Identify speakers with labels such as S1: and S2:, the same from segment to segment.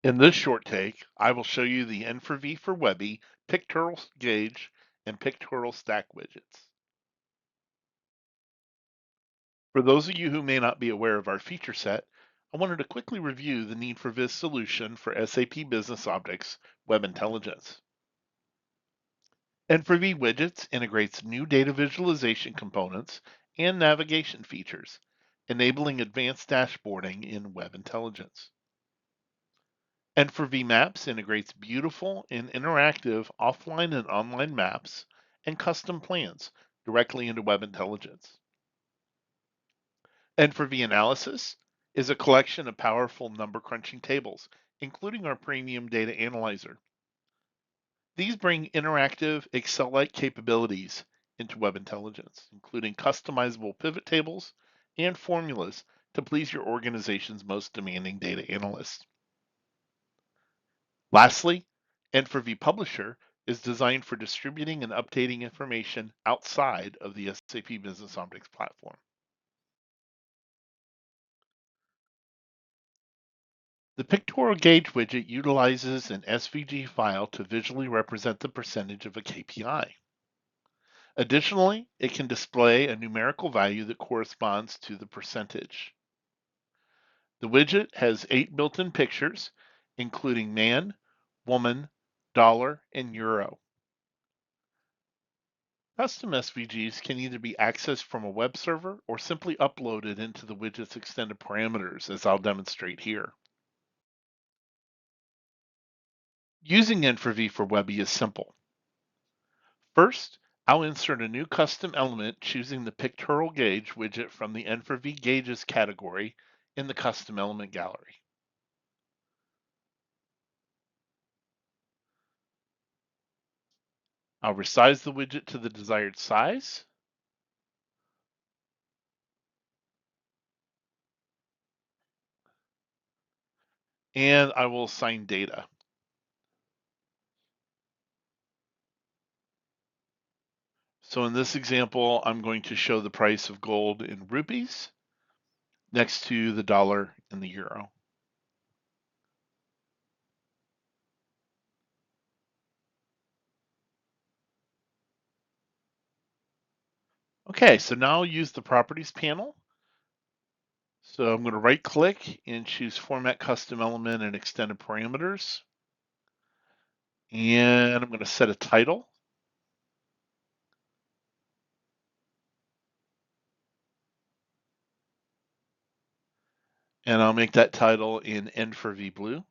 S1: In this short take, I will show you the N4V for WEBI, Pictural Gauge, and Pictural Stack widgets. For those of you who may not be aware of our feature set, I wanted to quickly review the N4Viz solution for SAP Business Objects Web Intelligence. N4V Widgets integrates new data visualization components and navigation features, enabling advanced dashboarding in Web Intelligence. N4V Maps integrates beautiful and interactive offline and online maps and custom plans directly into Web Intelligence. N4V Analysis is a collection of powerful number crunching tables, including our premium data analyzer. These bring interactive Excel-like capabilities into Web Intelligence, including customizable pivot tables and formulas to please your organization's most demanding data analysts. Lastly, N4V Publisher is designed for distributing and updating information outside of the SAP Business Objects platform. The Pictural Gauge widget utilizes an SVG file to visually represent the percentage of a KPI. Additionally, it can display a numerical value that corresponds to the percentage. The widget has 8 built-in pictures, including man, woman, dollar, and euro. Custom SVGs can either be accessed from a web server or simply uploaded into the widget's extended parameters, as I'll demonstrate here. Using N4V for WEBI is simple. First, I'll insert a new custom element choosing the Pictural Gauge widget from the N4V Gauges category in the Custom Element Gallery. I'll resize the widget to the desired size. And I will assign data. So in this example, I'm going to show the price of gold in rupees next to the dollar and the euro. Okay, so now I'll use the properties panel. So I'm going to right click and choose Format Custom Element and Extended Parameters. And I'm going to set a title. And I'll make that title in N4V blue.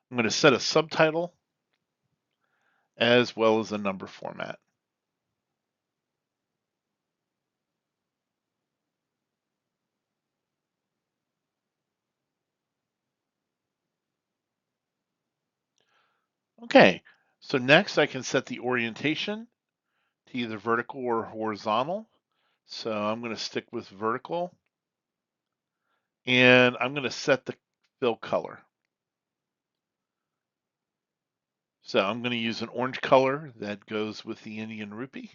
S1: I'm going to set a subtitle as well as a number format. Okay, so next I can set the orientation to either vertical or horizontal. So I'm going to stick with vertical. And I'm going to set the fill color. So I'm going to use an orange color that goes with the Indian rupee.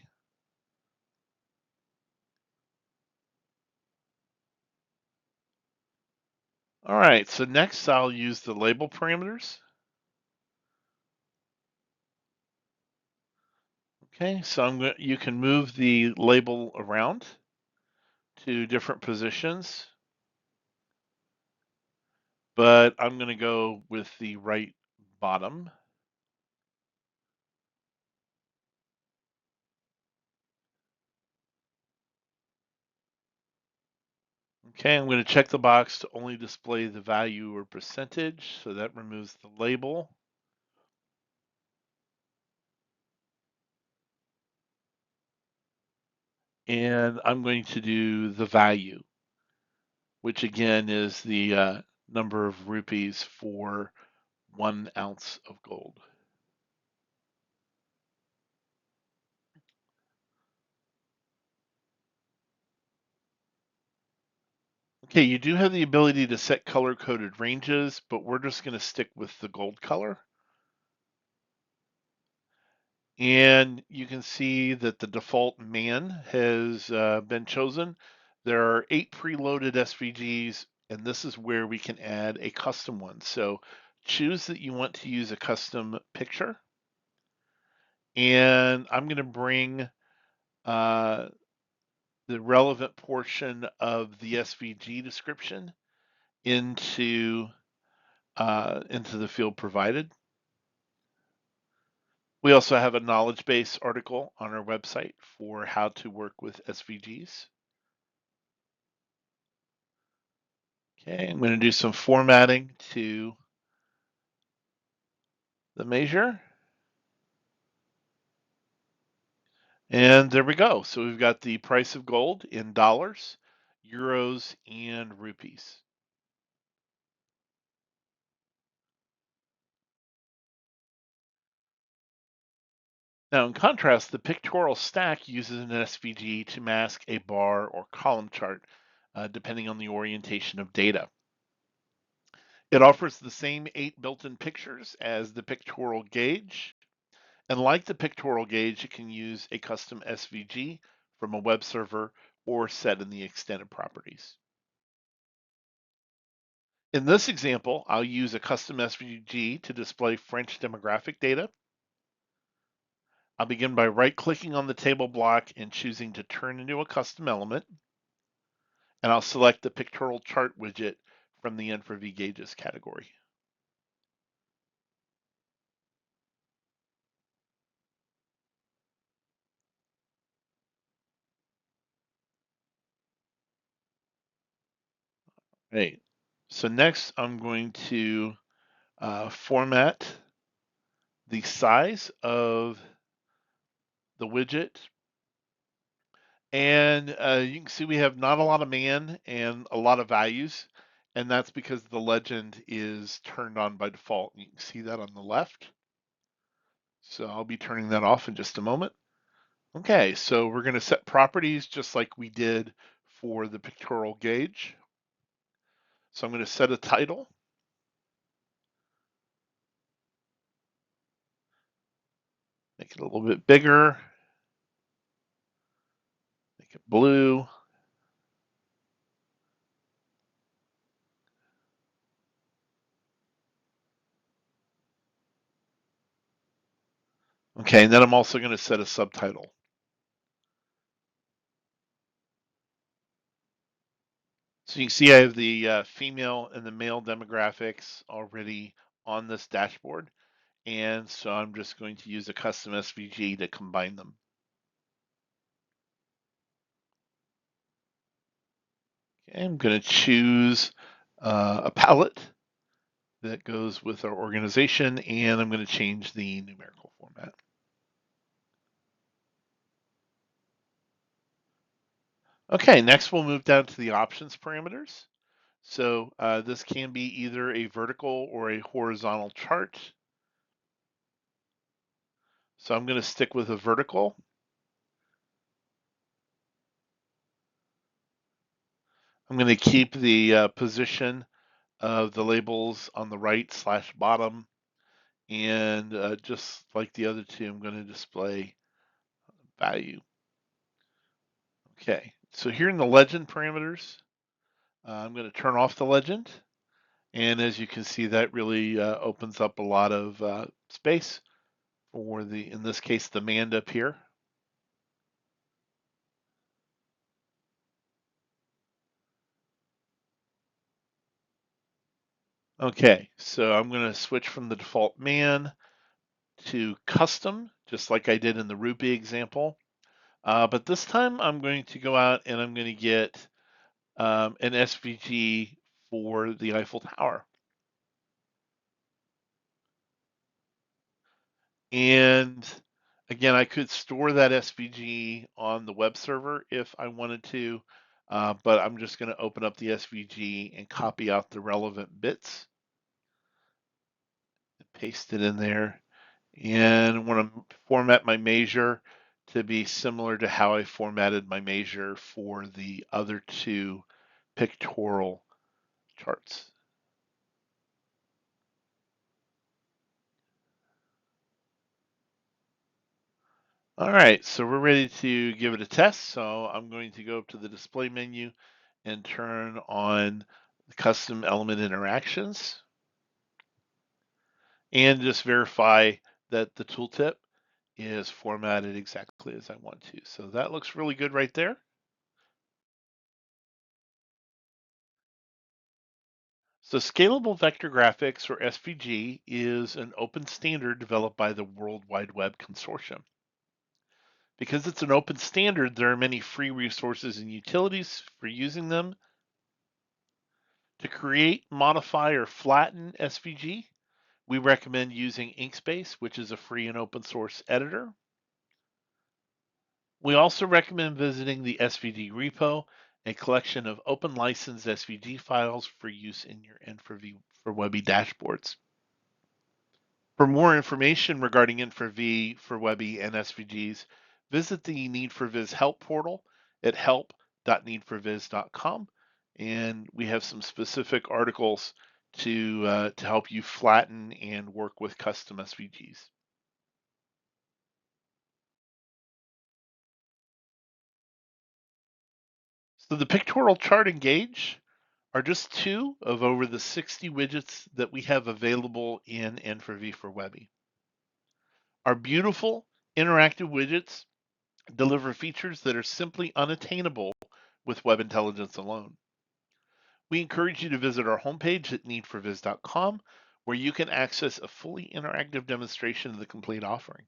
S1: All right, so next I'll use the label parameters. Okay, so you can move the label around to different positions, but I'm going to go with the right bottom. Okay, I'm going to check the box to only display the value or percentage, so that removes the label. And I'm going to do the value, which again is the number of rupees for 1 ounce of gold. Okay, you do have the ability to set color-coded ranges, but we're just going to stick with the gold color. And you can see that the default man has been chosen. There are 8 preloaded SVGs, and this is where we can add a custom one. So choose that you want to use a custom picture, and I'm going to bring the relevant portion of the SVG description into the field provided. We also have a knowledge base article on our website for how to work with SVGs. Okay, I'm going to do some formatting to the measure. And there we go. So we've got the price of gold in dollars, euros, and rupees. Now, in contrast, the pictorial stack uses an SVG to mask a bar or column chart, depending on the orientation of data. It offers the same 8 built-in pictures as the pictorial gauge, and like the pictorial gauge, it can use a custom SVG from a web server or set in the extended properties. In this example, I'll use a custom SVG to display French demographic data. I'll begin by right-clicking on the table block and choosing to turn into a custom element, and I'll select the Pictural Chart widget from the N4V Gauges category. Right. So next, I'm going to format the size of the widget. And you can see we have not a lot of man and a lot of values, and that's because the legend is turned on by default. You can see that on the left. So I'll be turning that off in just a moment. Okay, so we're going to set properties just like we did for the pictorial gauge. So I'm going to set a title. Make it a little bit bigger. Make it blue. Okay, and then I'm also going to set a subtitle. So you can see I have the female and the male demographics already on this dashboard. And so I'm just going to use a custom SVG to combine them. Okay, I'm going to choose a palette that goes with our organization, and I'm going to change the numerical format. Okay, next we'll move down to the options parameters. So this can be either a vertical or a horizontal chart. So I'm going to stick with a vertical. I'm going to keep the position of the labels on the right/bottom. And just like the other two, I'm going to display value. Okay, so here in the legend parameters, I'm going to turn off the legend. And as you can see, that really opens up a lot of space for the, in this case, the man up here. Okay, so I'm going to switch from the default man to custom, just like I did in the rupee example. But this time I'm going to go out and I'm going to get an SVG for the Eiffel Tower. And again, I could store that SVG on the web server if I wanted to, but I'm just going to open up the SVG and copy out the relevant bits, and paste it in there. And I want to format my measure to be similar to how I formatted my measure for the other two pictorial charts. All right, so we're ready to give it a test. So I'm going to go up to the display menu and turn on the custom element interactions and just verify that the tooltip is formatted exactly as I want to. So that looks really good right there. So Scalable Vector Graphics, or SVG, is an open standard developed by the World Wide Web Consortium. Because it's an open standard, there are many free resources and utilities for using them. To create, modify, or flatten SVG, we recommend using Inkspace, which is a free and open source editor. We also recommend visiting the SVG repo, a collection of open license SVG files for use in your N4V for WEBI dashboards. For more information regarding N4V for WEBI and SVGs, visit the Need4Viz help portal at help.needforviz.com, and we have some specific articles to help you flatten and work with custom SVGs. So the Pictural Chart and Gauge are just two of over the 60 widgets that we have available in N4V for WEBI. Our beautiful interactive widgets deliver features that are simply unattainable with web intelligence alone. We encourage you to visit our homepage at needforviz.com, where you can access a fully interactive demonstration of the complete offering.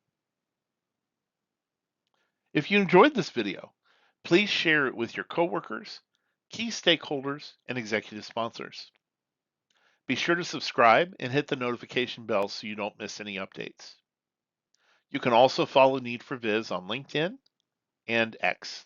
S1: If you enjoyed this video, please share it with your coworkers, key stakeholders, and executive sponsors. Be sure to subscribe and hit the notification bell so you don't miss any updates. You can also follow Need4Viz on LinkedIn and X.